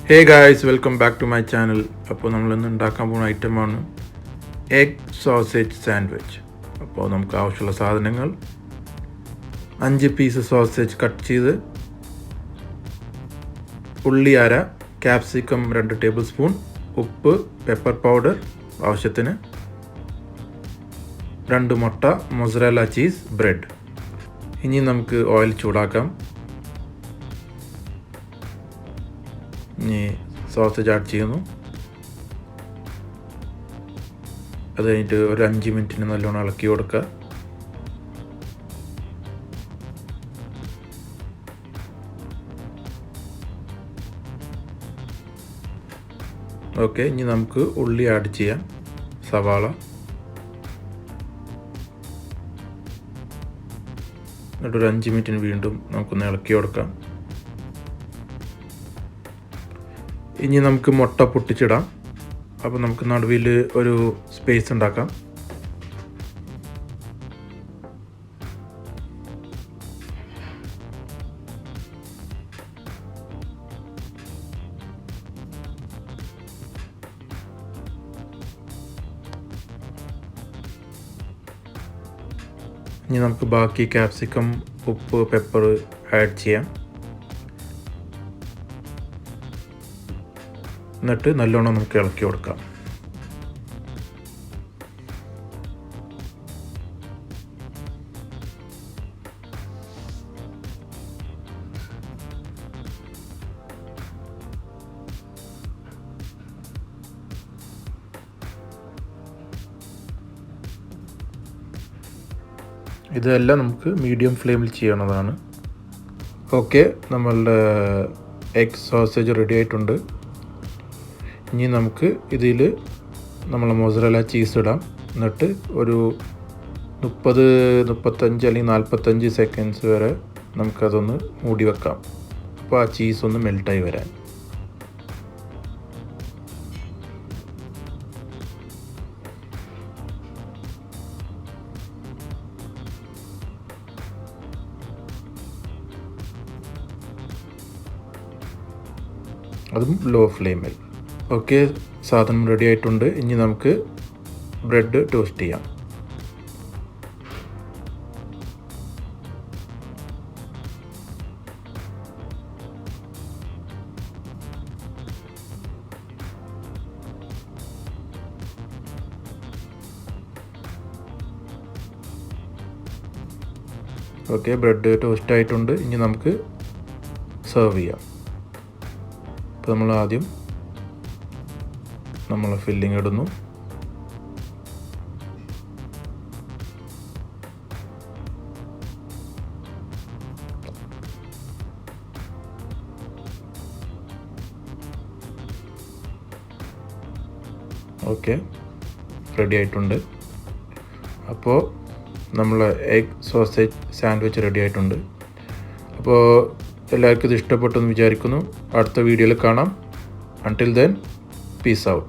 Hey guys, welcome back to my channel. അപ്പോൾ നമ്മൾ ഇന്ന് ഉണ്ടാക്കാൻ പോകുന്ന ഐറ്റമാണ് എഗ് സോസേജ് സാൻഡ്വിച്ച്. അപ്പോൾ നമുക്ക് ആവശ്യമുള്ള സാധനങ്ങൾ 5 പീസ് സോസേജ് കട്ട് ചെയ്ത്, ഉള്ളി അര, ക്യാപ്സിക്കം 2 ടേബിൾ സ്പൂൺ, ഉപ്പ്, പെപ്പർ പൗഡർ ആവശ്യത്തിന്, 2 മുട്ട, മൊസറല്ല ചീസ്, ബ്രെഡ്. ഇനി നമുക്ക് ഓയിൽ ചൂടാക്കാം. ഇനി സോസേജ് ആഡ് ചെയ്യുന്നു. അത് കഴിഞ്ഞിട്ട് ഒരു 5 മിനിറ്റിന് നല്ലോണം ഇളക്കി കൊടുക്കുക. ഓക്കെ, ഇനി നമുക്ക് ഉള്ളി ആഡ് ചെയ്യാം. സവാള, എന്നിട്ടൊരു 5 മിനിറ്റിന് വീണ്ടും നമുക്കൊന്ന് ഇളക്കി കൊടുക്കാം. ഇനി നമുക്ക് മുട്ട പൊട്ടിച്ചിടാം. അപ്പോൾ നമുക്ക് നടുവിൽ ഒരു സ്പേസ് ഉണ്ടാക്കാം. ഇനി നമുക്ക് ബാക്കി ക്യാപ്സിക്കം, ഉപ്പ്, പെപ്പർ ആഡ് ചെയ്യാം. എന്നിട്ട് നല്ലോണം നമുക്ക് ഇളക്കി കൊടുക്കാം. ഇതെല്ലാം നമുക്ക് മീഡിയം ഫ്ലെയിമിൽ ചെയ്യണതാണ്. ഓക്കെ, നമ്മളുടെ എഗ് സോസേജ് റെഡി ആയിട്ടുണ്ട്. ഇനി നമുക്ക് ഇതിൽ നമ്മൾ മൊസറല്ല ചീസ് ഇടാം. എന്നിട്ട് ഒരു 35 അല്ലെങ്കിൽ 45 സെക്കൻഡ്സ് വരെ നമുക്കതൊന്ന് മൂടി വെക്കാം. അപ്പോൾ ആ ചീസ് ഒന്ന് മെൽട്ടായി വരാൻ. അതും ലോ ഫ്ലെയിമിൽ. ഓക്കെ, സാധനം റെഡി ആയിട്ടുണ്ട്. ഇനി നമുക്ക് ബ്രെഡ് ടോസ്റ്റ് ചെയ്യാം. ഓക്കെ, ബ്രെഡ് ടോസ്റ്റ് ആയിട്ടുണ്ട്. ഇനി നമുക്ക് സെർവ് ചെയ്യാം. അപ്പോൾ നമ്മൾ ആദ്യം ഫില്ലിംഗ് ഇടുന്നു. ഓക്കെ, റെഡി ആയിട്ടുണ്ട്. അപ്പോൾ നമ്മൾ എഗ് സോസേജ് സാൻഡ്വിച്ച് റെഡി ആയിട്ടുണ്ട്. അപ്പോൾ എല്ലാവർക്കും ഇത് ഇഷ്ടപ്പെട്ടെന്ന് വിചാരിക്കുന്നു. അടുത്ത വീഡിയോയിൽ കാണാം. Until then, peace out.